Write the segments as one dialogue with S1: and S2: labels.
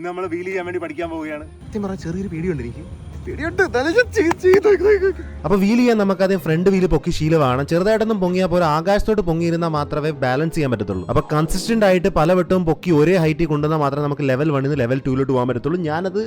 S1: ഇന്ന് നമ്മൾ വീൽ ചെയ്യാൻ വേണ്ടി പഠിക്കാൻ പോവുകയാണ്.
S2: സത്യം പറഞ്ഞാൽ ചെറിയൊരു പേടിയുണ്ട് എനിക്ക്. അപ്പൊ വീൽ ചെയ്യാൻ നമുക്ക് ആദ്യം ഫ്രണ്ട് വീല് പൊക്കി ശീലമാണ്. ചെറുതായിട്ടൊന്നും പൊങ്ങിയാൽ പോലെ ആകാശത്തോട്ട് പൊങ്ങിയിരുന്നാൽ മാത്രമേ ബാലൻസ് ചെയ്യാൻ പറ്റത്തുള്ളൂ. അപ്പൊ കൺസിസ്റ്റന്റ് ആയിട്ട് പലവട്ടവും പൊക്കി ഒരേ ഹൈറ്റിൽ കൊണ്ടുവന്നാൽ മാത്രമേ നമുക്ക് ലെവൽ 1 നിന്ന് ലെവൽ 2 പോകാൻ പറ്റത്തുള്ളൂ. ഞാനത്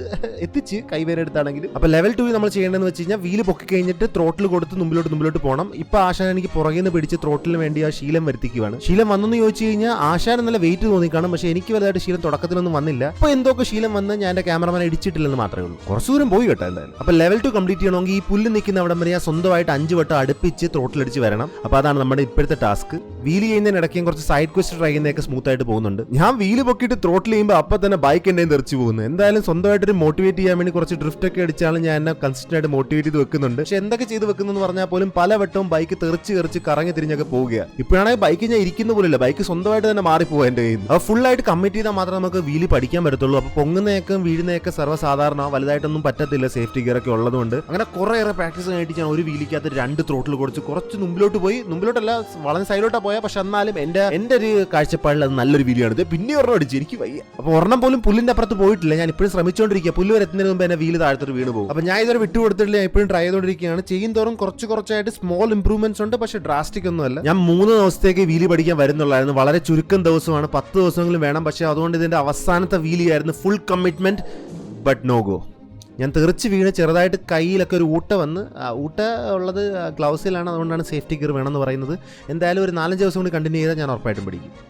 S2: എത്തിച്ച് കൈവേറെ എടുത്താണെങ്കിലും. അപ്പൊ ലെവൽ 2 നമ്മൾ ചെയ്യേണ്ടതെന്ന് വെച്ച് കഴിഞ്ഞാൽ വീല് പൊക്കി കഴിഞ്ഞിട്ട് ത്രോട്ടിൽ കൊടുത്ത് മുമ്പിലോട്ട് പോകണം. ഇപ്പൊ ആശാൻ എനിക്ക് പുറകിൽ നിന്ന് പിടിച്ച് ത്രോട്ടിലിന് വേണ്ടി ആ ശീലം വരുത്തിക്കുകയാണ്. ശീലം വന്നെന്ന് ചോദിച്ചു കഴിഞ്ഞാൽ ആശാൻ നല്ല വെയിറ്റ് തോന്നിക്കാണും, പക്ഷെ എനിക്ക് വലുതായിട്ട് ശീലം തുടക്കത്തിലൊന്നും വന്നില്ല. അപ്പൊ എന്തൊക്കെ ശീലം വന്ന് ഞാൻ എന്റെ ക്യാമറമാനെ ഇടിച്ചിട്ടില്ലെന്ന് മാത്രമേ ഉള്ളൂ. കുറച്ചു ദൂരം പോയി കേട്ടോ. എന്തായാലും അപ്പൊ ലെവൽ 2 കംപ്ലീറ്റ് ചെയ്യണമെങ്കിൽ ഈ പുല്ല് നിൽക്കുന്ന അവിടെ വരെ ഞാൻ സ്വന്തമായിട്ട് 5 വട്ടം അടുപ്പിച്ച് ത്രോട്ടിലടിച്ച് വരണം. അപ്പൊ അതാണ് നമ്മുടെ ഇപ്പോഴത്തെ ടാസ്ക്. വീൽ ചെയ്യുന്നതിനിടയ്ക്കും കുറച്ച് സൈഡ് ക്വസ്റ്റ് ട്രൈ ചെയ്യുന്നതൊക്കെ സ്മൂത്ത് ആയിട്ട് പോകുന്നുണ്ട്. ഞാൻ വീല് പൊക്കിയിട്ട് ത്രോട്ടിൽ ചെയ്യുമ്പോൾ അപ്പൊ തന്നെ ബൈക്ക് എന്നെ തെറിച്ചു പോകുന്നു. എന്തായാലും സ്വന്തമായിട്ടൊരു മോട്ടിവേറ്റ് ചെയ്യാൻ വേണ്ടി കുറച്ച് ഡ്രിഫ്റ്റ് ഒക്കെ അടിച്ചാലും ഞാൻ എന്നെ കൺസിസ്റ്റന്റ് ആയിട്ട് മോട്ടിവേറ്റ് ചെയ്ത് വെക്കുന്നുണ്ട്. പക്ഷെ എന്തൊക്കെ ചെയ്ത് വെക്കുന്നു പറഞ്ഞാൽ പോലും പലവട്ടവും ബൈക്ക് തെറിച്ച് കറങ്ങി തിരിഞ്ഞൊക്കെ പോവുകയാണ്. ഇപ്പോഴാണെങ്കിൽ ബൈക്ക് ഞാൻ ഇരിക്കുന്ന പോലില്ല, ബൈക്ക് സ്വന്തമായിട്ട് തന്നെ മാറിപ്പോകും എന്റെ കയ്യിൽ നിന്ന്. അപ്പോൾ ഫുൾ ആയിട്ട് കമ്മിറ്റ് ചെയ്താൽ മാത്രമേ നമുക്ക് വീല് പഠിക്കാൻ പറ്റത്തുള്ളൂ. അപ്പൊ പൊങ്ങുന്നതൊക്കെ വീഴുന്നതൊക്കെ സർവ്വസാധാരണ, വലുതായിട്ടൊന്നും പറ്റത്തില്ല സേഫ്റ്റി ഗിയർ ഒക്കെ ഉള്ളതുകൊണ്ട്. അങ്ങനെ കുറേയേറെ പ്രാക്ടീസ് കഴിഞ്ഞിട്ട് ഞാൻ ഒരു വീലിക്കകത്ത് 2 ത്രോട്ടിൽ കൊടുത്ത് കുറച്ച് മുമ്പിലോട്ട് പോയി. മുമ്പിലോട്ടല്ല, വളരെ സൈഡിലോട്ടാ പോയാൽ, പക്ഷെ എന്നാലും എന്റെ ഒരു കാഴ്ചപ്പാടിൽ അത് നല്ലൊരു വീലിയാണ്. ഇത് പിന്നെ ഒരെണ്ണം അടിച്ചു, എനിക്ക് വയ്യ. അപ്പൊ ഒരെണ്ണം പോലും പുല്ലിന്റെ അപ്പുറത്ത് പോയിട്ടില്ല. ഞാൻ ഇപ്പോഴും ശ്രമിച്ചുകൊണ്ടിരിക്കുക. പുല്ല് വരുന്നതിന് മുമ്പ് എന്നെ വീല് താഴത്തോട്ട് വീണ് പോകും. അപ്പൊ ഞാൻ ഇതൊരു വിട്ടുകൊടുത്തിട്ടില്ല, ഞാൻ ഇപ്പോഴും ട്രൈ ചെയ്തുകൊണ്ടിരിക്കുകയാണ്. ചെയ്യും തോറും കുറച്ചായിട്ട് സ്മോൾ ഇംപ്രൂവ്മെന്റ്സ് ഉണ്ട്, പക്ഷെ ഡ്രാസ്റ്റിക് ഒന്നുമല്ല. ഞാൻ 3 ദിവസത്തേക്ക് വീല് പഠിക്കാൻ വരുന്നുള്ളായിരുന്നു. വളരെ ചുരുക്കം ദിവസമാണ്, 10 ദിവസമെങ്കിലും വേണം. പക്ഷെ അതുകൊണ്ട് ഇതിന്റെ അവസാനത്തെ വീലിയായിരുന്നു. Full commitment, but no go. ഞാൻ തെറിച്ച് വീണ് ചെറുതായിട്ട് കയ്യിലൊക്കെ ഒരു ഊട്ട വന്ന്, ഊട്ട ഉള്ളത് ഗ്ലൗസിലാണ്, അതുകൊണ്ടാണ് സേഫ്റ്റി ഗിയർ വേണമെന്ന് പറയുന്നത്. എന്തായാലും ഒരു 4-5 ദിവസം കൂടി കണ്ടിന്യൂ ചെയ്താൽ ഞാൻ ഉറപ്പായിട്ടും പഠിക്കും.